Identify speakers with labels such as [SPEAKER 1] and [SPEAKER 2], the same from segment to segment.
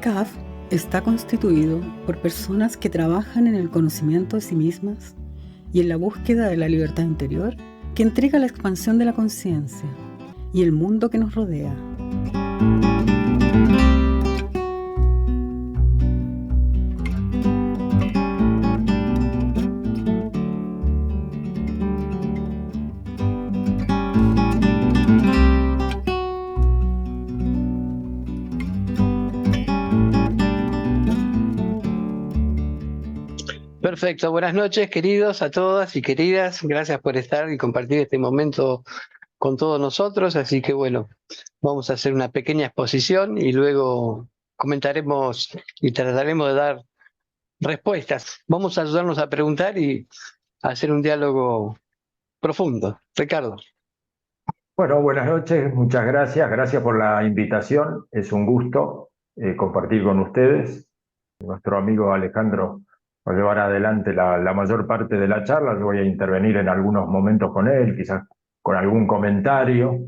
[SPEAKER 1] CAF está constituido por personas que trabajan en el conocimiento de sí mismas y en la búsqueda de la libertad interior que entrega la expansión de la conciencia y el mundo que nos rodea.
[SPEAKER 2] Perfecto, buenas noches queridos a todas y queridas, gracias por estar y compartir este momento con todos nosotros, así que bueno, vamos a hacer una pequeña exposición y luego comentaremos y trataremos de dar respuestas. Vamos a ayudarnos a preguntar y a hacer un diálogo profundo. Ricardo.
[SPEAKER 3] Bueno, buenas noches, muchas gracias, gracias por la invitación, es un gusto compartir con ustedes. Nuestro amigo Alejandro va a llevar adelante la mayor parte de la charla, yo voy a intervenir en algunos momentos con él, quizás con algún comentario.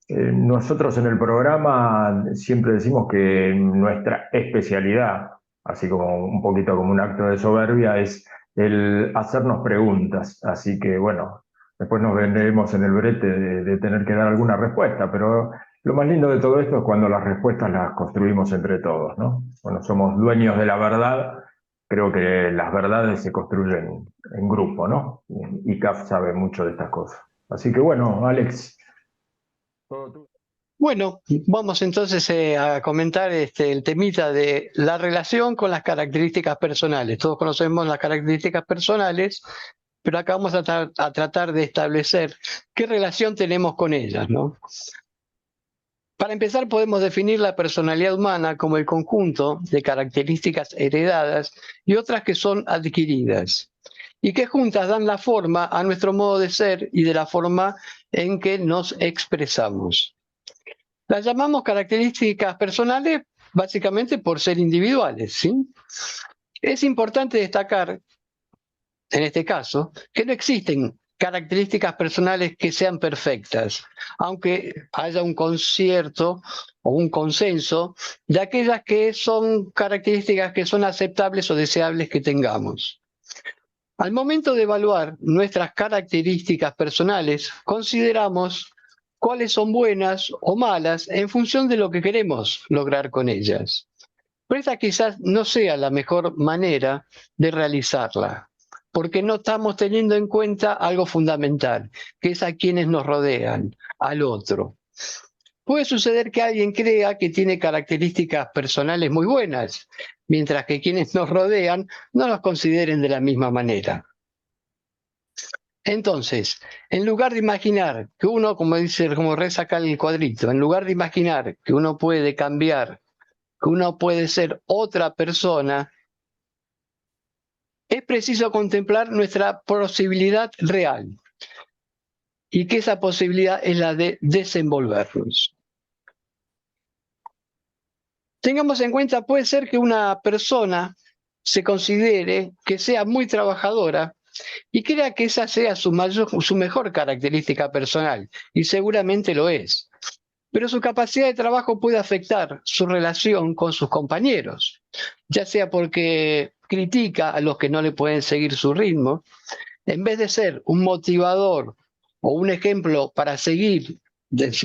[SPEAKER 3] Nosotros en el programa siempre decimos que nuestra especialidad, así como un poquito como un acto de soberbia, es el hacernos preguntas, así que bueno, después nos vendremos en el brete de tener que dar alguna respuesta, pero lo más lindo de todo esto es cuando las respuestas las construimos entre todos, ¿no? Bueno, somos dueños de la verdad, creo que las verdades se construyen en grupo, ¿no? Y CAF sabe mucho de estas cosas. Así que bueno, Alex, todo tú.
[SPEAKER 2] Bueno, vamos entonces a comentar el temita de la relación con las características personales. Todos conocemos las características personales, pero acá vamos a tratar de establecer qué relación tenemos con ellas, ¿no? Para empezar, podemos definir la personalidad humana como el conjunto de características heredadas y otras que son adquiridas, y que juntas dan la forma a nuestro modo de ser y de la forma en que nos expresamos. Las llamamos características personales básicamente por ser individuales, ¿sí? Es importante destacar, en este caso, que no existen características personales que sean perfectas, aunque haya un concierto o un consenso de aquellas que son características que son aceptables o deseables que tengamos. Al momento de evaluar nuestras características personales, consideramos cuáles son buenas o malas en función de lo que queremos lograr con ellas. Pero esa quizás no sea la mejor manera de realizarla, porque no estamos teniendo en cuenta algo fundamental, que es a quienes nos rodean, al otro. Puede suceder que alguien crea que tiene características personales muy buenas, mientras que quienes nos rodean no los consideren de la misma manera. Entonces, en lugar de imaginar que uno, como dice, como reza acá el cuadrito, en lugar de imaginar que uno puede cambiar, que uno puede ser otra persona, es preciso contemplar nuestra posibilidad real y que esa posibilidad es la de desenvolvernos. Tengamos en cuenta, puede ser que una persona se considere que sea muy trabajadora y crea que esa sea su mejor característica personal, y seguramente lo es. Pero su capacidad de trabajo puede afectar su relación con sus compañeros, ya sea porque critica a los que no le pueden seguir su ritmo, en vez de ser un motivador o un ejemplo para seguir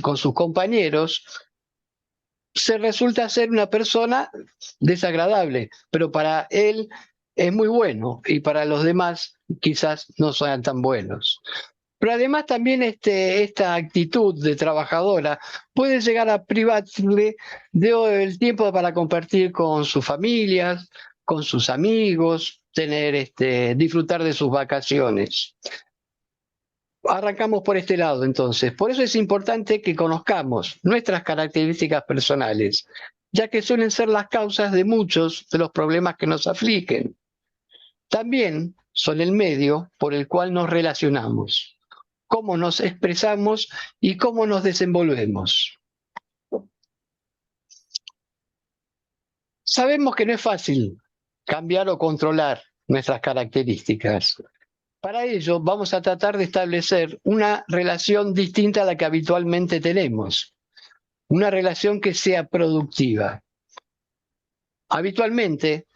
[SPEAKER 2] con sus compañeros, se resulta ser una persona desagradable, pero para él es muy bueno y para los demás quizás no sean tan buenos. Pero además también esta actitud de trabajadora puede llegar a privarle del tiempo para compartir con sus familias, con sus amigos, disfrutar de sus vacaciones. Arrancamos por este lado entonces. Por eso es importante que conozcamos nuestras características personales, ya que suelen ser las causas de muchos de los problemas que nos afligen. También son el medio por el cual nos relacionamos, cómo nos expresamos y cómo nos desenvolvemos. Sabemos que no es fácil cambiar o controlar nuestras características. Para ello, vamos a tratar de establecer una relación distinta a la que habitualmente tenemos, una relación que sea productiva. habitualmente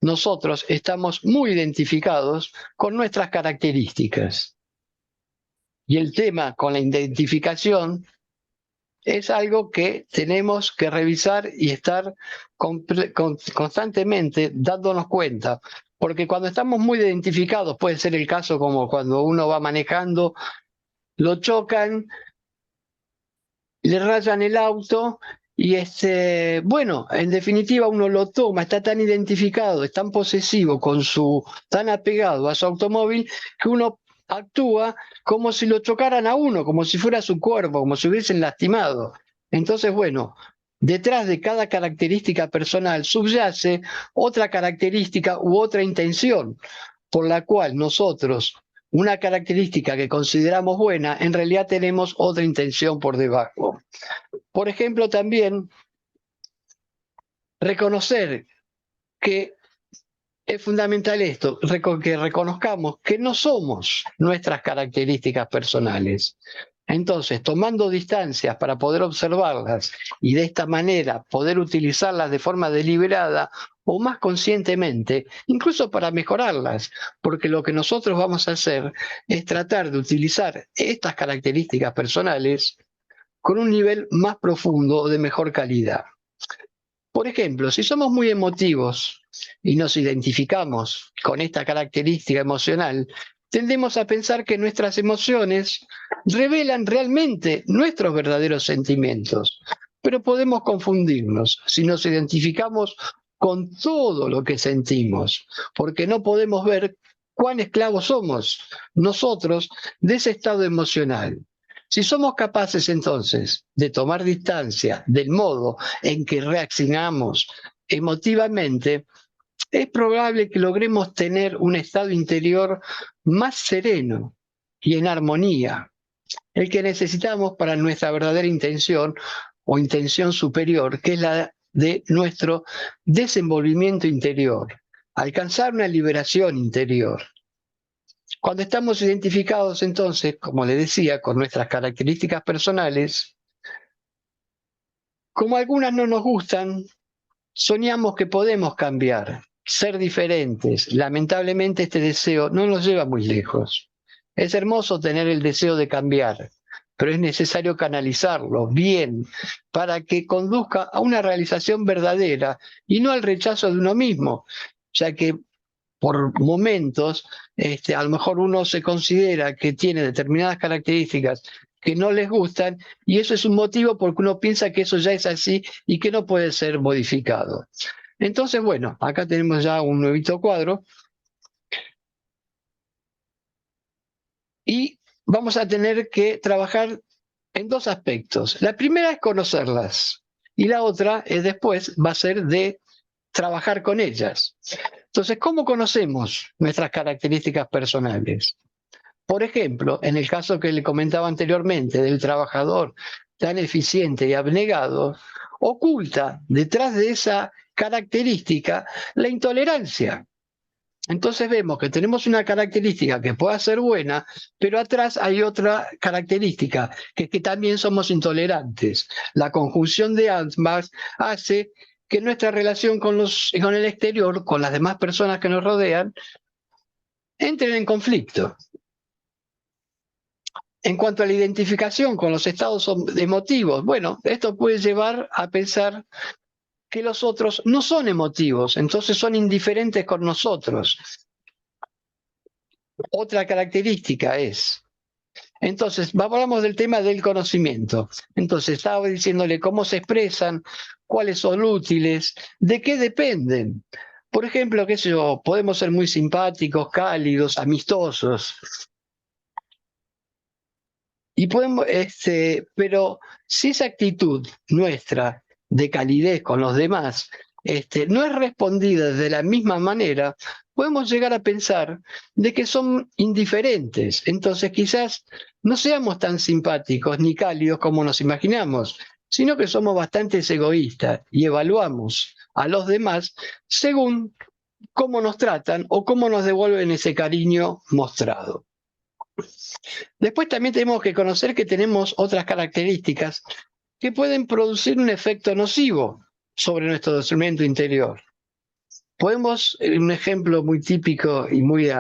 [SPEAKER 2] nosotros estamos muy identificados con nuestras características. Y el tema con la identificación es algo que tenemos que revisar y estar constantemente dándonos cuenta. Porque cuando estamos muy identificados, puede ser el caso como cuando uno va manejando, lo chocan, le rayan el auto y bueno, en definitiva uno lo toma, está tan identificado, es tan posesivo tan apegado a su automóvil que uno actúa como si lo chocaran a uno, como si fuera su cuerpo, como si hubiesen lastimado. Entonces, bueno, detrás de cada característica personal subyace otra característica u otra intención por la cual nosotros, una característica que consideramos buena, en realidad tenemos otra intención por debajo. Por ejemplo, también reconocer que es fundamental esto, que reconozcamos que no somos nuestras características personales. Entonces, tomando distancias para poder observarlas y de esta manera poder utilizarlas de forma deliberada o más conscientemente, incluso para mejorarlas, porque lo que nosotros vamos a hacer es tratar de utilizar estas características personales con un nivel más profundo o de mejor calidad. Por ejemplo, si somos muy emotivos y nos identificamos con esta característica emocional, tendemos a pensar que nuestras emociones revelan realmente nuestros verdaderos sentimientos. Pero podemos confundirnos si nos identificamos con todo lo que sentimos, porque no podemos ver cuán esclavos somos nosotros de ese estado emocional. Si somos capaces entonces de tomar distancia del modo en que reaccionamos emotivamente, es probable que logremos tener un estado interior más sereno y en armonía, el que necesitamos para nuestra verdadera intención o intención superior, que es la de nuestro desenvolvimiento interior, alcanzar una liberación interior. Cuando estamos identificados entonces, como le decía, con nuestras características personales, como algunas no nos gustan, soñamos que podemos cambiar, ser diferentes. Lamentablemente este deseo no nos lleva muy lejos. Es hermoso tener el deseo de cambiar, pero es necesario canalizarlo bien para que conduzca a una realización verdadera y no al rechazo de uno mismo, ya que por momentos, a lo mejor uno se considera que tiene determinadas características que no les gustan y eso es un motivo porque uno piensa que eso ya es así y que no puede ser modificado. Entonces, bueno, acá tenemos ya un nuevito cuadro y vamos a tener que trabajar en dos aspectos. La primera es conocerlas y la otra es después va a ser de trabajar con ellas. Entonces, ¿cómo conocemos nuestras características personales? Por ejemplo, en el caso que le comentaba anteriormente del trabajador tan eficiente y abnegado, oculta detrás de esa característica la intolerancia. Entonces vemos que tenemos una característica que pueda ser buena, pero atrás hay otra característica, que es que también somos intolerantes. La conjunción de ambas hace que nuestra relación con el exterior, con las demás personas que nos rodean, entren en conflicto. En cuanto a la identificación con los estados emotivos, bueno, esto puede llevar a pensar que los otros no son emotivos, entonces son indiferentes con nosotros. Otra característica es, entonces, hablamos del tema del conocimiento. Entonces, estaba diciéndole cómo se expresan, cuáles son útiles, de qué dependen. Por ejemplo, qué sé yo, podemos ser muy simpáticos, cálidos, amistosos. Y podemos, pero si esa actitud nuestra de calidez con los demás no es respondida de la misma manera, podemos llegar a pensar de que son indiferentes. Entonces quizás no seamos tan simpáticos ni cálidos como nos imaginamos, sino que somos bastante egoístas y evaluamos a los demás según cómo nos tratan o cómo nos devuelven ese cariño mostrado. Después también tenemos que conocer que tenemos otras características que pueden producir un efecto nocivo sobre nuestro desenvolvimiento interior. podemos, un ejemplo muy típico y muy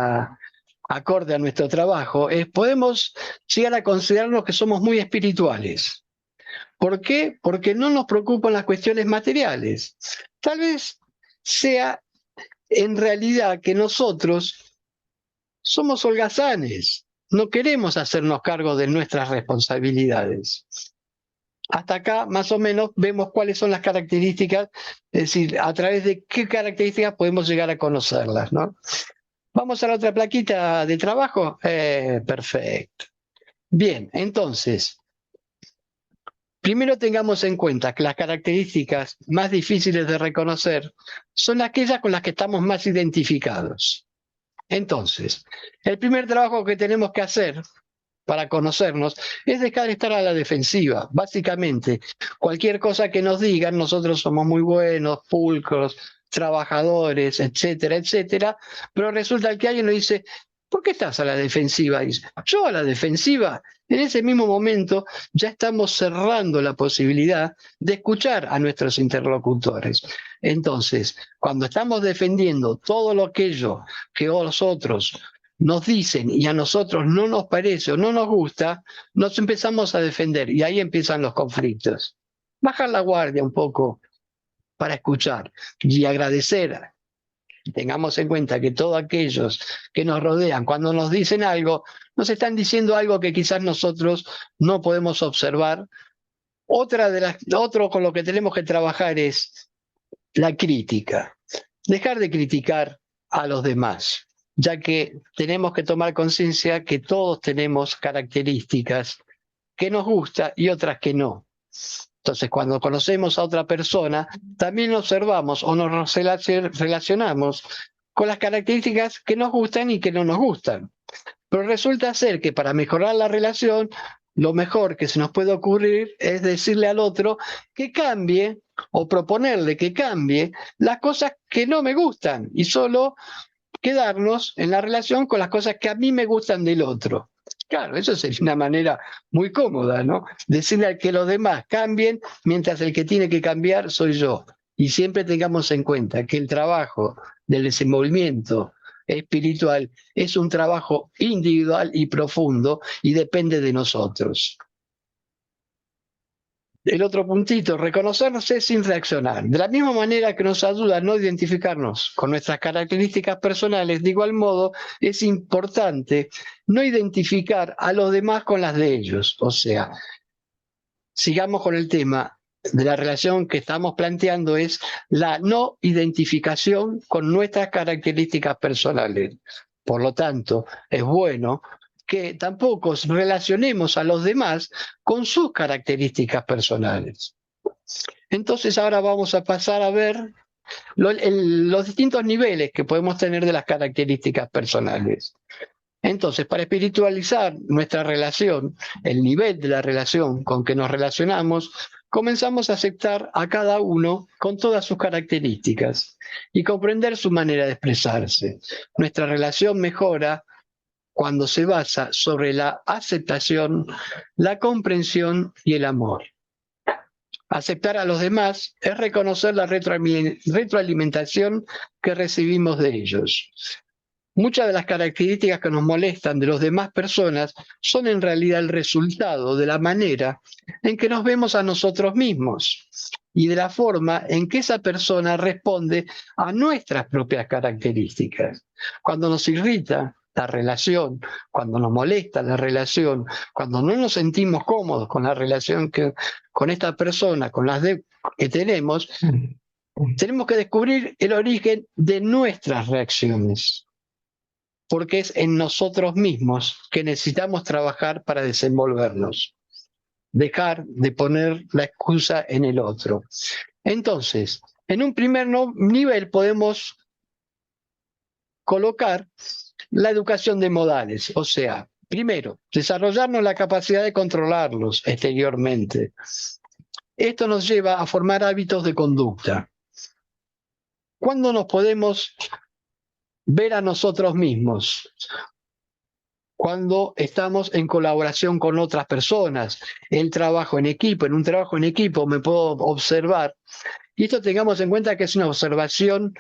[SPEAKER 2] acorde a nuestro trabajo, es podemos llegar a considerarnos que somos muy espirituales. ¿Por qué? Porque no nos preocupan las cuestiones materiales. Tal vez sea en realidad que nosotros somos holgazanes, no queremos hacernos cargo de nuestras responsabilidades. Hasta acá, más o menos, vemos cuáles son las características, es decir, a través de qué características podemos llegar a conocerlas, ¿no? Vamos a la otra plaquita de trabajo. Perfecto. Bien, entonces, primero tengamos en cuenta que las características más difíciles de reconocer son aquellas con las que estamos más identificados. Entonces, el primer trabajo que tenemos que hacer para conocernos es dejar de estar a la defensiva. Básicamente, cualquier cosa que nos digan, nosotros somos muy buenos, pulcros, trabajadores, etcétera, etcétera, pero resulta que alguien nos dice, ¿por qué estás a la defensiva? Y dice, yo a la defensiva. En ese mismo momento ya estamos cerrando la posibilidad de escuchar a nuestros interlocutores. Entonces, cuando estamos defendiendo todo lo aquello que los otros nos dicen y a nosotros no nos parece o no nos gusta, nos empezamos a defender y ahí empiezan los conflictos. Bajar la guardia un poco para escuchar y agradecer. Tengamos en cuenta que todos aquellos que nos rodean, cuando nos dicen algo, nos están diciendo algo que quizás nosotros no podemos observar. Otro con lo que tenemos que trabajar es la crítica. Dejar de criticar a los demás, ya que tenemos que tomar conciencia que todos tenemos características que nos gustan y otras que no. Entonces, cuando conocemos a otra persona, también observamos o nos relacionamos con las características que nos gustan y que no nos gustan. Pero resulta ser que para mejorar la relación, lo mejor que se nos puede ocurrir es decirle al otro que cambie o proponerle que cambie las cosas que no me gustan y solo quedarnos en la relación con las cosas que a mí me gustan del otro. Claro, eso sería una manera muy cómoda, ¿no? Decirle a que los demás cambien mientras el que tiene que cambiar soy yo. Y siempre tengamos en cuenta que el trabajo del desenvolvimiento espiritual es un trabajo individual y profundo y depende de nosotros. El otro puntito, reconocerse sin reaccionar. De la misma manera que nos ayuda a no identificarnos con nuestras características personales, de igual modo es importante no identificar a los demás con las de ellos. O sea, sigamos con el tema de la relación que estamos planteando, es la no identificación con nuestras características personales. Por lo tanto, es bueno que tampoco relacionemos a los demás con sus características personales. Entonces ahora vamos a pasar a ver los distintos niveles que podemos tener de las características personales. Entonces, para espiritualizar nuestra relación, el nivel de la relación con que nos relacionamos, comenzamos a aceptar a cada uno con todas sus características y comprender su manera de expresarse. Nuestra relación mejora cuando se basa sobre la aceptación, la comprensión y el amor. Aceptar a los demás es reconocer la retroalimentación que recibimos de ellos. Muchas de las características que nos molestan de las demás personas son en realidad el resultado de la manera en que nos vemos a nosotros mismos y de la forma en que esa persona responde a nuestras propias características. Cuando nos irrita la relación, cuando nos molesta la relación, cuando no nos sentimos cómodos con la relación con esta persona, con las que tenemos que descubrir el origen de nuestras reacciones, porque es en nosotros mismos que necesitamos trabajar para desenvolvernos. Dejar de poner la excusa en el otro. Entonces, en un primer nivel podemos colocar la educación de modales, o sea, primero, desarrollarnos la capacidad de controlarlos exteriormente. Esto nos lleva a formar hábitos de conducta. ¿Cuándo nos podemos ver a nosotros mismos? Cuando estamos en colaboración con otras personas, el trabajo en equipo. En un trabajo en equipo me puedo observar, y esto tengamos en cuenta que es una observación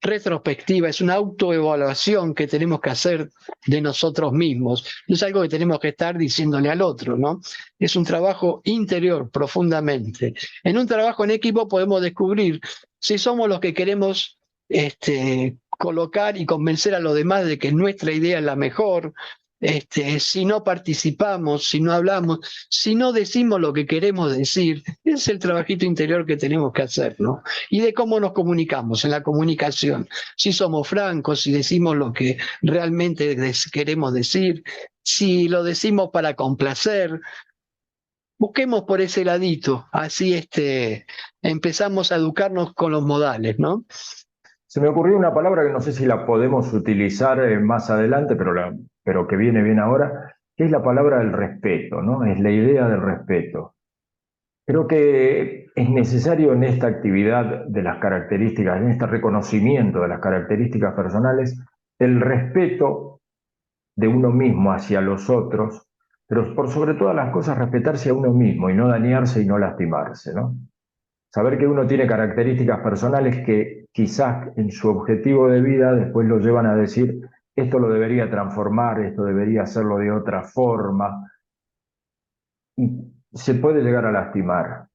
[SPEAKER 2] retrospectiva, es una autoevaluación que tenemos que hacer de nosotros mismos. No es algo que tenemos que estar diciéndole al otro, ¿no? Es un trabajo interior, profundamente. En un trabajo en equipo podemos descubrir si somos los que queremos colocar y convencer a los demás de que nuestra idea es la mejor. Si no participamos, si no hablamos, si no decimos lo que queremos decir, es el trabajito interior que tenemos que hacer, ¿no? Y de cómo nos comunicamos en la comunicación, si somos francos, si decimos lo que realmente queremos decir, si lo decimos para complacer. Busquemos por ese ladito, así empezamos a educarnos con los modales, ¿no?
[SPEAKER 3] Se me ocurrió una palabra que no sé si la podemos utilizar más adelante, pero que viene bien ahora, que es la palabra del respeto, ¿no? Es la idea del respeto. Creo que es necesario en esta actividad de las características, en este reconocimiento de las características personales, el respeto de uno mismo hacia los otros, pero por sobre todas las cosas respetarse a uno mismo y no dañarse y no lastimarse, ¿no? Saber que uno tiene características personales que quizás en su objetivo de vida después lo llevan a decir, esto lo debería transformar, esto debería hacerlo de otra forma, y se puede llegar a lastimar.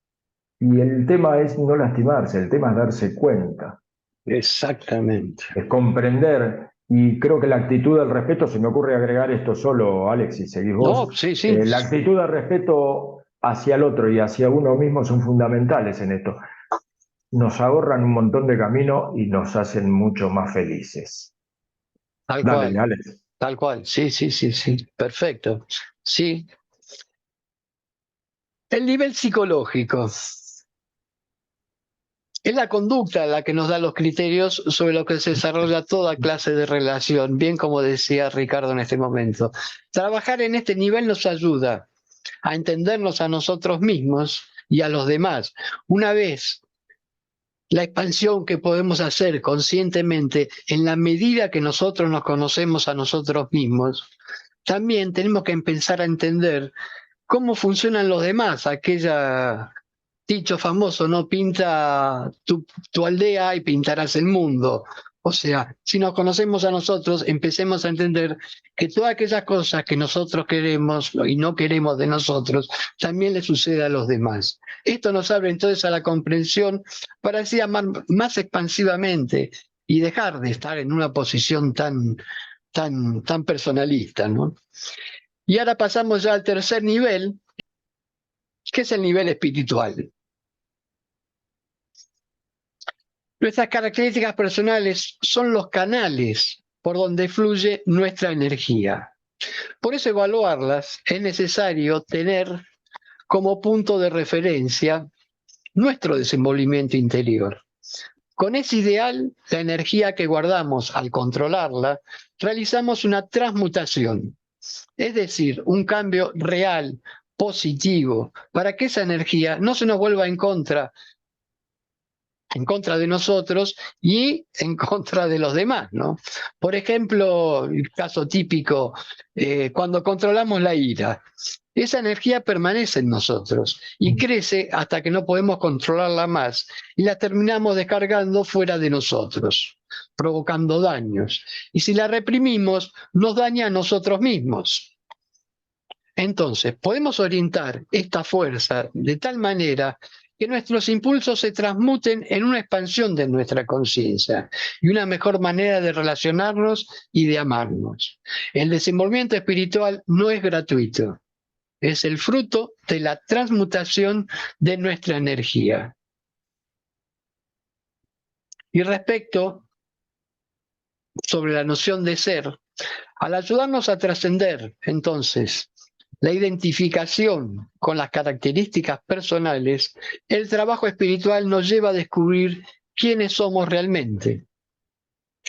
[SPEAKER 3] Y el tema es no lastimarse, el tema es darse cuenta.
[SPEAKER 2] Exactamente.
[SPEAKER 3] Es comprender, y creo que la actitud del respeto, se me ocurre agregar esto solo, Alex, si seguís vos.
[SPEAKER 2] No, sí.
[SPEAKER 3] La actitud de respeto hacia el otro y hacia uno mismo son fundamentales en esto. Nos ahorran un montón de camino y nos hacen mucho más felices.
[SPEAKER 2] Tal
[SPEAKER 3] Dale,
[SPEAKER 2] cual,
[SPEAKER 3] Alex.
[SPEAKER 2] tal cual, sí, perfecto, sí. El nivel psicológico es la conducta la que nos da los criterios sobre lo que se desarrolla toda clase de relación, bien como decía Ricardo en este momento. Trabajar en este nivel nos ayuda a entendernos a nosotros mismos y a los demás. Una vez la expansión que podemos hacer conscientemente en la medida que nosotros nos conocemos a nosotros mismos, también tenemos que empezar a entender cómo funcionan los demás. Aquella dicho famoso, ¿no? Pinta tu aldea y pintarás el mundo. O sea, si nos conocemos a nosotros, empecemos a entender que todas aquellas cosas que nosotros queremos y no queremos de nosotros, también le sucede a los demás. Esto nos abre entonces a la comprensión para así amar más expansivamente y dejar de estar en una posición tan personalista, ¿no? Y ahora pasamos ya al tercer nivel, que es el nivel espiritual. Nuestras características personales son los canales por donde fluye nuestra energía. Por eso evaluarlas es necesario tener como punto de referencia nuestro desenvolvimiento interior. Con ese ideal, la energía que guardamos al controlarla, realizamos una transmutación, es decir, un cambio real, positivo, para que esa energía no se nos vuelva en contra de nosotros y en contra de los demás, ¿no? Por ejemplo, el caso típico, cuando controlamos la ira, esa energía permanece en nosotros y crece hasta que no podemos controlarla más y la terminamos descargando fuera de nosotros, provocando daños. Y si la reprimimos, nos daña a nosotros mismos. Entonces, podemos orientar esta fuerza de tal manera que nuestros impulsos se transmuten en una expansión de nuestra conciencia y una mejor manera de relacionarnos y de amarnos. El desenvolvimiento espiritual no es gratuito, es el fruto de la transmutación de nuestra energía. Y respecto sobre la noción de ser, al ayudarnos a trascender, entonces, la identificación con las características personales, el trabajo espiritual nos lleva a descubrir quiénes somos realmente.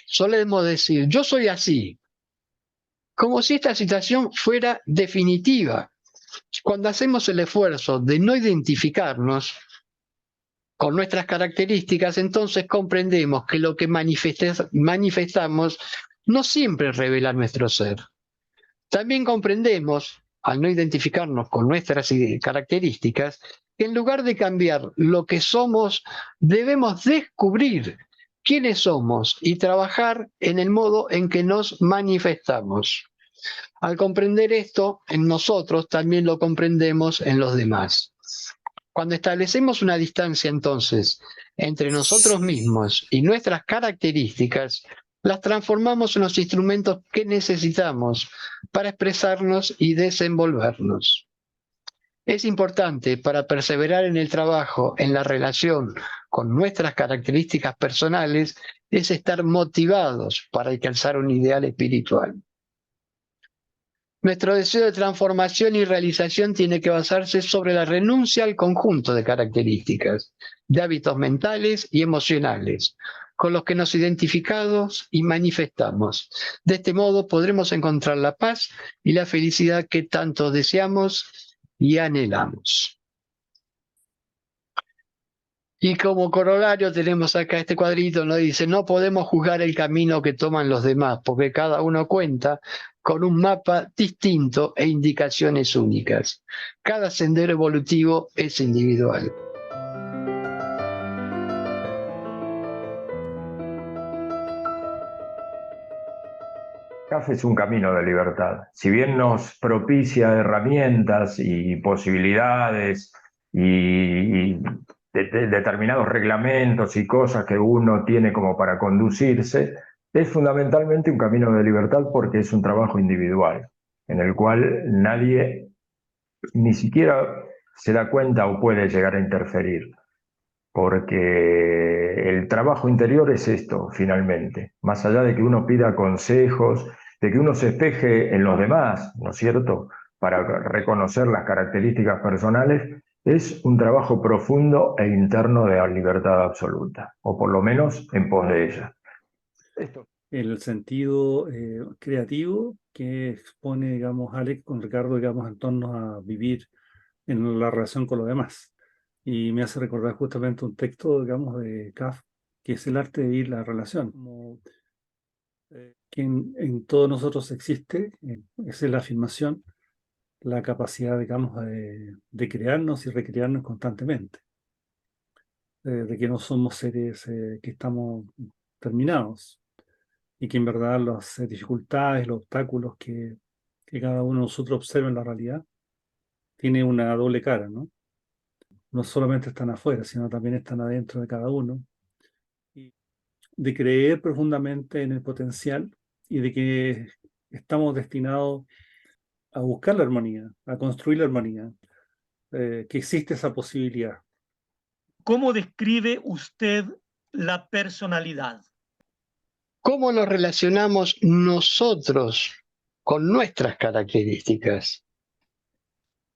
[SPEAKER 2] Solemos decir, yo soy así, como si esta situación fuera definitiva. Cuando hacemos el esfuerzo de no identificarnos con nuestras características, entonces comprendemos que lo que manifestamos no siempre revela nuestro ser. También comprendemos, al no identificarnos con nuestras características, que en lugar de cambiar lo que somos, debemos descubrir quiénes somos y trabajar en el modo en que nos manifestamos. Al comprender esto en nosotros, también lo comprendemos en los demás. Cuando establecemos una distancia, entonces, entre nosotros mismos y nuestras características, las transformamos en los instrumentos que necesitamos para expresarnos y desenvolvernos. Es importante para perseverar en el trabajo, en la relación con nuestras características personales, es estar motivados para alcanzar un ideal espiritual. Nuestro deseo de transformación y realización tiene que basarse sobre la renuncia al conjunto de características, de hábitos mentales y emocionales, con los que nos identificamos y manifestamos. De este modo podremos encontrar la paz y la felicidad que tanto deseamos y anhelamos. Y como corolario tenemos acá este cuadrito, nos dice, no podemos juzgar el camino que toman los demás, porque cada uno cuenta con un mapa distinto e indicaciones únicas. Cada sendero evolutivo es individual.
[SPEAKER 3] CAF es un camino de libertad. Si bien nos propicia herramientas y posibilidades y determinados reglamentos y cosas que uno tiene como para conducirse, es fundamentalmente un camino de libertad porque es un trabajo individual, en el cual nadie ni siquiera se da cuenta o puede llegar a interferir, porque el trabajo interior es esto, finalmente, más allá de que uno pida consejos, de que uno se espeje en los demás, ¿no es cierto?, para reconocer las características personales, es un trabajo profundo e interno de la libertad absoluta, o por lo menos en pos de ella.
[SPEAKER 4] El sentido creativo que expone, digamos, Alex con Ricardo, digamos, en torno a vivir en la relación con los demás. Y me hace recordar justamente un texto, digamos, de CAF, que es el arte de vivir la relación. Como, que en todos nosotros existe, esa es la afirmación, la capacidad, digamos, de crearnos y recrearnos constantemente. De que no somos seres que estamos terminados y que en verdad las dificultades, los obstáculos que cada uno de nosotros observa en la realidad tiene una doble cara, ¿no? No solamente están afuera, sino también están adentro de cada uno. Y de creer profundamente en el potencial y de que estamos destinados a buscar la armonía, a construir la armonía, que existe esa posibilidad.
[SPEAKER 5] ¿Cómo describe usted la personalidad?
[SPEAKER 2] ¿Cómo nos relacionamos nosotros con nuestras características?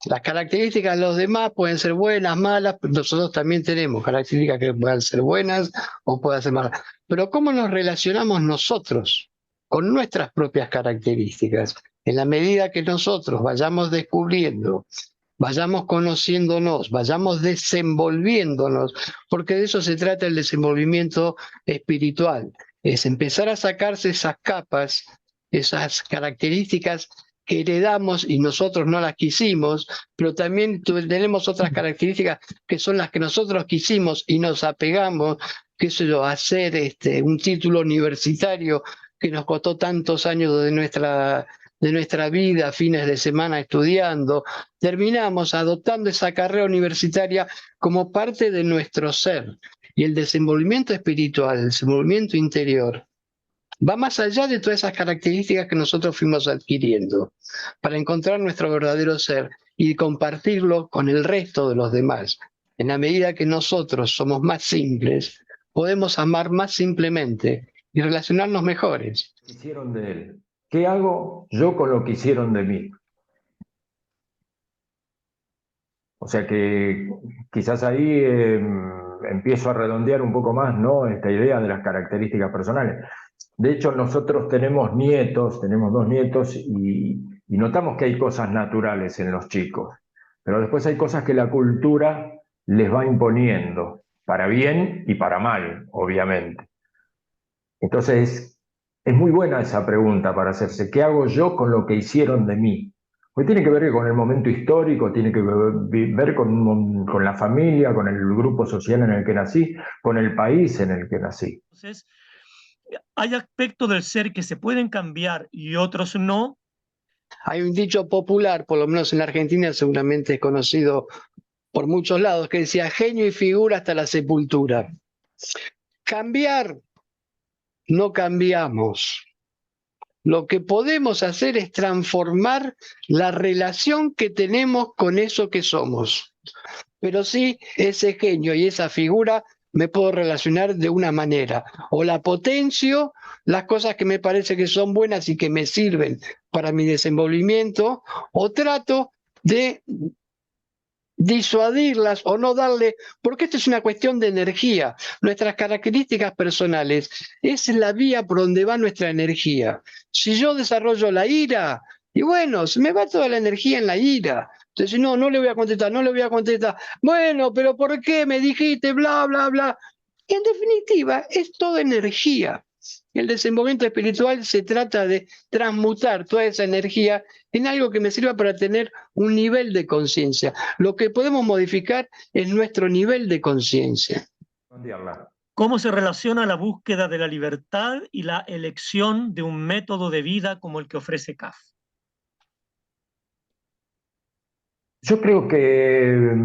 [SPEAKER 2] Las características de los demás pueden ser buenas, malas, pero nosotros también tenemos características que puedan ser buenas o puedan ser malas. Pero ¿cómo nos relacionamos nosotros con nuestras propias características? En la medida que nosotros vayamos descubriendo, vayamos conociéndonos, vayamos desenvolviéndonos, porque de eso se trata el desenvolvimiento espiritual, es empezar a sacarse esas capas, esas características que heredamos y nosotros no las quisimos, pero también tenemos otras características que son las que nosotros quisimos y nos apegamos, que es hacer un título universitario que nos costó tantos años de nuestra vida, fines de semana estudiando, terminamos adoptando esa carrera universitaria como parte de nuestro ser. Y el desenvolvimiento espiritual, el desenvolvimiento interior, va más allá de todas esas características que nosotros fuimos adquiriendo para encontrar nuestro verdadero ser y compartirlo con el resto de los demás. En la medida que nosotros somos más simples, podemos amar más simplemente y relacionarnos mejores.
[SPEAKER 3] Hicieron de él. ¿Qué hago yo con lo que hicieron de mí? O sea que quizás ahí empiezo a redondear un poco más, ¿no?, esta idea de las características personales. De hecho, nosotros tenemos dos nietos y notamos que hay cosas naturales en los chicos, pero después hay cosas que la cultura les va imponiendo, para bien y para mal, obviamente. Entonces, es muy buena esa pregunta para hacerse. ¿Qué hago yo con lo que hicieron de mí? Pues tiene que ver con el momento histórico, tiene que ver con la familia, con el grupo social en el que nací, con el país en el que nací.
[SPEAKER 5] Entonces, hay aspectos del ser que se pueden cambiar y otros no.
[SPEAKER 2] Hay un dicho popular, por lo menos en la Argentina seguramente es conocido por muchos lados, que decía genio y figura hasta la sepultura. Cambiar, no cambiamos. Lo que podemos hacer es transformar la relación que tenemos con eso que somos. Pero sí, ese genio y esa figura me puedo relacionar de una manera. O la potencio, las cosas que me parece que son buenas y que me sirven para mi desenvolvimiento, o trato de disuadirlas o no darle, porque esto es una cuestión de energía. Nuestras características personales es la vía por donde va nuestra energía. Si yo desarrollo la ira, y bueno, se me va toda la energía en la ira. Entonces, no, no le voy a contestar, no le voy a contestar. Bueno, pero ¿por qué me dijiste bla, bla, bla? Y en definitiva, es toda energía. El desenvolvimiento espiritual se trata de transmutar toda esa energía en algo que me sirva para tener un nivel de conciencia. Lo que podemos modificar es nuestro nivel de conciencia.
[SPEAKER 5] ¿Cómo se relaciona la búsqueda de la libertad y la elección de un método de vida como el que ofrece CAF?
[SPEAKER 3] Yo creo que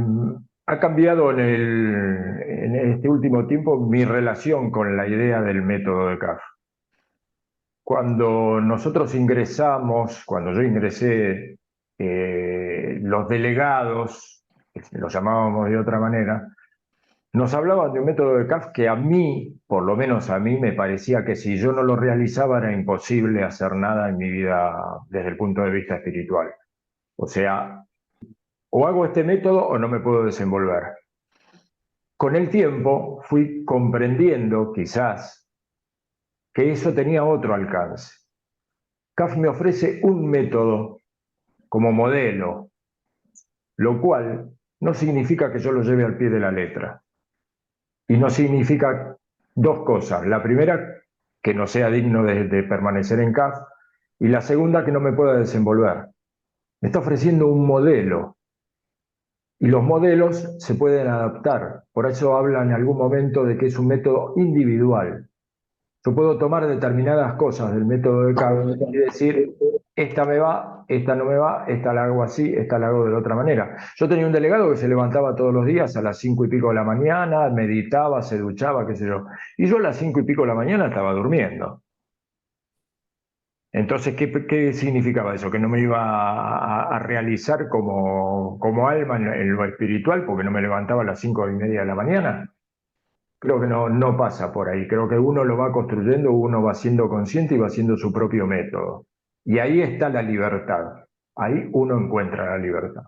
[SPEAKER 3] ha cambiado en este último tiempo mi relación con la idea del método de CAF. Cuando nosotros ingresamos, cuando yo ingresé, los delegados, los llamábamos de otra manera, nos hablaban de un método de CAF que a mí, por lo menos a mí, me parecía que si yo no lo realizaba era imposible hacer nada en mi vida desde el punto de vista espiritual. O sea, o hago este método o no me puedo desenvolver. Con el tiempo fui comprendiendo, quizás, que eso tenía otro alcance. CAF me ofrece un método como modelo, lo cual no significa que yo lo lleve al pie de la letra. Y no significa dos cosas. La primera, que no sea digno de permanecer en CAF, y la segunda, que no me pueda desenvolver. Me está ofreciendo un modelo, y los modelos se pueden adaptar. Por eso habla en algún momento de que es un método individual. Yo puedo tomar determinadas cosas del método de CAF y decir, esta me va, esta no me va, esta la hago así, esta la hago de la otra manera. Yo tenía un delegado que se levantaba todos los días a las 5:00 de la mañana, meditaba, se duchaba, qué sé yo. Y yo a las 5:00 de la mañana estaba durmiendo. Entonces, ¿qué significaba eso? ¿Que no me iba a realizar como alma en lo espiritual porque no me levantaba a las 5:30 de la mañana? Creo que no pasa por ahí. Creo que uno lo va construyendo, uno va siendo consciente y va haciendo su propio método. Y ahí está la libertad. Ahí uno encuentra la libertad.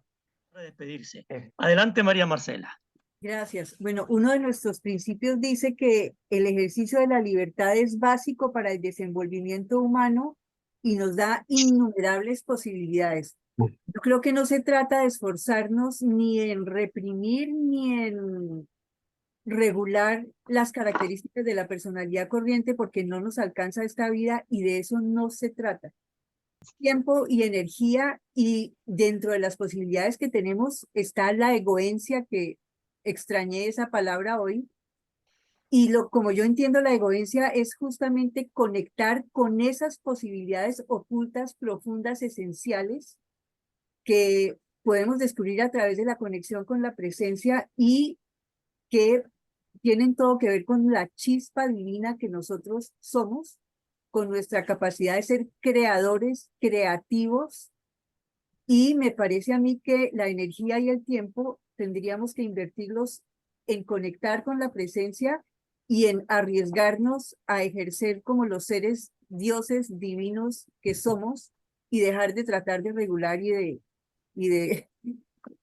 [SPEAKER 5] Para despedirse. Adelante, María Marcela.
[SPEAKER 6] Gracias. Bueno, uno de nuestros principios dice que el ejercicio de la libertad es básico para el desenvolvimiento humano y nos da innumerables posibilidades. Yo creo que no se trata de esforzarnos ni en reprimir ni en regular las características de la personalidad corriente porque no nos alcanza esta vida y de eso no se trata. Tiempo y energía y dentro de las posibilidades que tenemos está la egoencia, que extrañé esa palabra hoy, y como yo entiendo la egoencia es justamente conectar con esas posibilidades ocultas, profundas, esenciales que podemos descubrir a través de la conexión con la presencia y que tienen todo que ver con la chispa divina que nosotros somos, con nuestra capacidad de ser creadores, creativos, y me parece a mí que la energía y el tiempo tendríamos que invertirlos en conectar con la presencia y en arriesgarnos a ejercer como los seres dioses divinos que somos y dejar de tratar de regular y de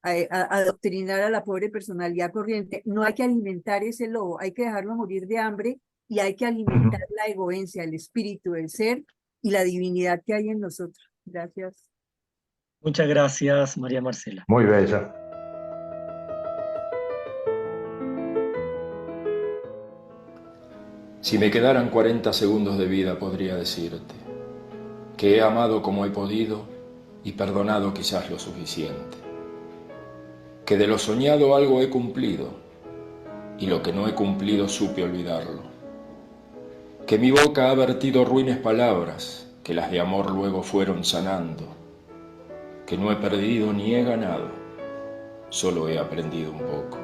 [SPEAKER 6] adoctrinar a la pobre personalidad corriente. No hay que alimentar ese lobo, hay que dejarlo morir de hambre y hay que alimentar la egoencia, el espíritu, el ser y la divinidad que hay en nosotros. Gracias.
[SPEAKER 5] Muchas gracias, María Marcela.
[SPEAKER 3] Muy bella.
[SPEAKER 7] Si me quedaran 40 segundos de vida, podría decirte que he amado como he podido y perdonado quizás lo suficiente. Que de lo soñado algo he cumplido, y lo que no he cumplido supe olvidarlo. Que mi boca ha vertido ruines palabras, que las de amor luego fueron sanando. Que no he perdido ni he ganado, solo he aprendido un poco.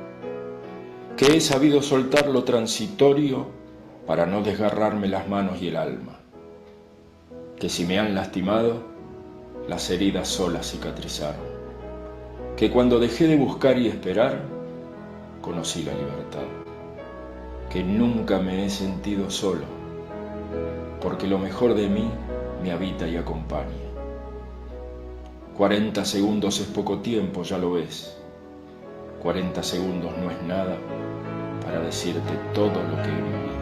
[SPEAKER 7] Que he sabido soltar lo transitorio para no desgarrarme las manos y el alma. Que si me han lastimado, las heridas solas cicatrizaron. Que cuando dejé de buscar y esperar, conocí la libertad. Que nunca me he sentido solo, porque lo mejor de mí me habita y acompaña. 40 segundos es poco tiempo, ya lo ves. 40 segundos no es nada para decirte todo lo que he vivido.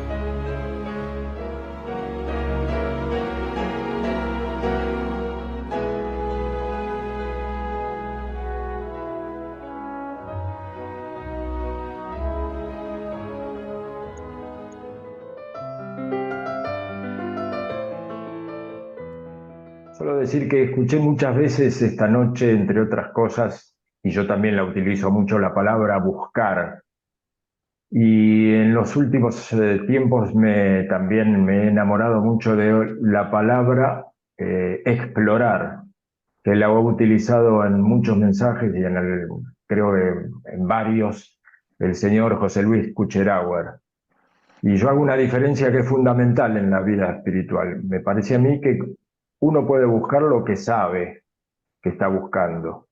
[SPEAKER 3] Solo decir que escuché muchas veces esta noche, entre otras cosas, y yo también la utilizo mucho, la palabra buscar. Y en los últimos tiempos también me he enamorado mucho de la palabra explorar, que la he utilizado en muchos mensajes y creo que en varios, el señor José Luis Kucherauer. Y yo hago una diferencia que es fundamental en la vida espiritual. Me parece a mí que uno puede buscar lo que sabe que está buscando.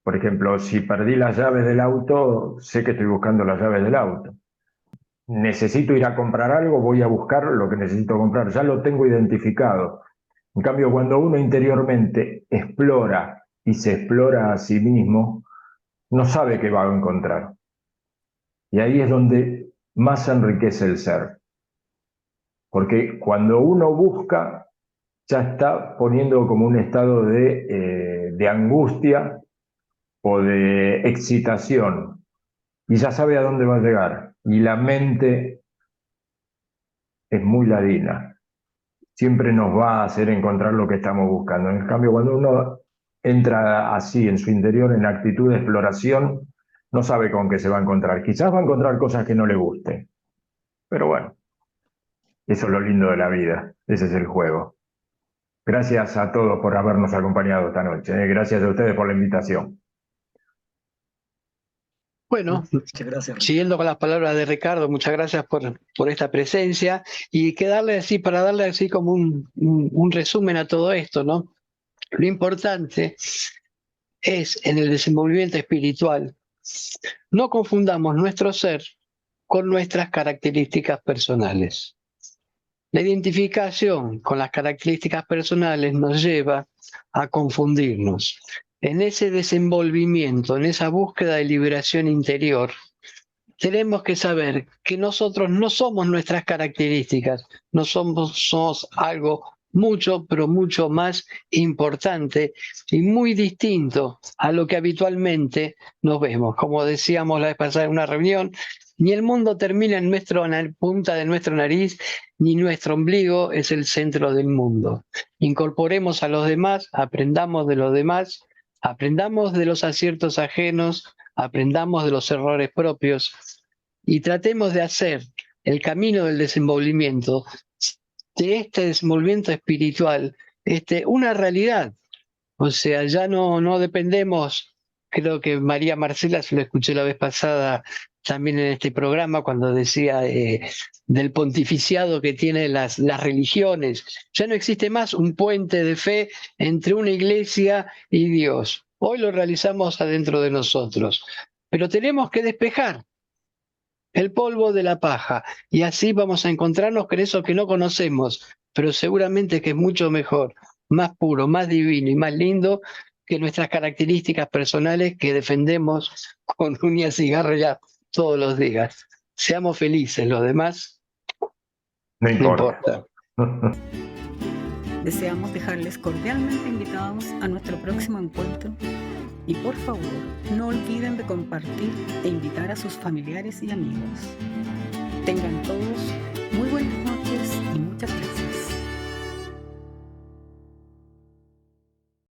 [SPEAKER 3] Por ejemplo, si perdí las llaves del auto, sé que estoy buscando las llaves del auto. Necesito ir a comprar algo, voy a buscar lo que necesito comprar. Ya lo tengo identificado. En cambio, cuando uno interiormente explora y se explora a sí mismo, no sabe qué va a encontrar. Y ahí es donde más enriquece el ser. Porque cuando uno busca, ya está poniendo como un estado de angustia o de excitación, y ya sabe a dónde va a llegar. Y la mente es muy ladina. Siempre nos va a hacer encontrar lo que estamos buscando. En cambio, cuando uno entra así en su interior, en actitud de exploración, no sabe con qué se va a encontrar. Quizás va a encontrar cosas que no le gusten. Pero bueno, eso es lo lindo de la vida. Ese es el juego. Gracias a todos por habernos acompañado esta noche. Gracias a ustedes por la invitación.
[SPEAKER 2] Bueno,
[SPEAKER 5] Muchas gracias.
[SPEAKER 2] siguiendo con las palabras de Ricardo, muchas gracias por esta presencia y para darle así como un resumen a todo esto, ¿no? Lo importante es en el desenvolvimiento espiritual, no confundamos nuestro ser con nuestras características personales. La identificación con las características personales nos lleva a confundirnos. En ese desenvolvimiento, en esa búsqueda de liberación interior, tenemos que saber que nosotros no somos nuestras características, no somos algo mucho, pero mucho más importante y muy distinto a lo que habitualmente nos vemos. Como decíamos la vez pasada en una reunión, ni el mundo termina en la punta de nuestra nariz, ni nuestro ombligo es el centro del mundo. Incorporemos a los demás, aprendamos de los demás, aprendamos de los aciertos ajenos, aprendamos de los errores propios y tratemos de hacer el camino del desenvolvimiento, de este desenvolvimiento espiritual, una realidad. O sea, ya no dependemos, creo que María Marcela, se lo escuché la vez pasada también en este programa, cuando decía del pontificiado que tienen las religiones. Ya no existe más un puente de fe entre una iglesia y Dios. Hoy lo realizamos adentro de nosotros, pero tenemos que despejar el polvo de la paja y así vamos a encontrarnos con eso que no conocemos, pero seguramente que es mucho mejor, más puro, más divino y más lindo que nuestras características personales que defendemos con uñas y garras todos los días. Seamos felices, los demás
[SPEAKER 3] no importa.
[SPEAKER 1] Deseamos dejarles cordialmente invitados a nuestro próximo encuentro y por favor no olviden de compartir e invitar a sus familiares y amigos. Tengan todos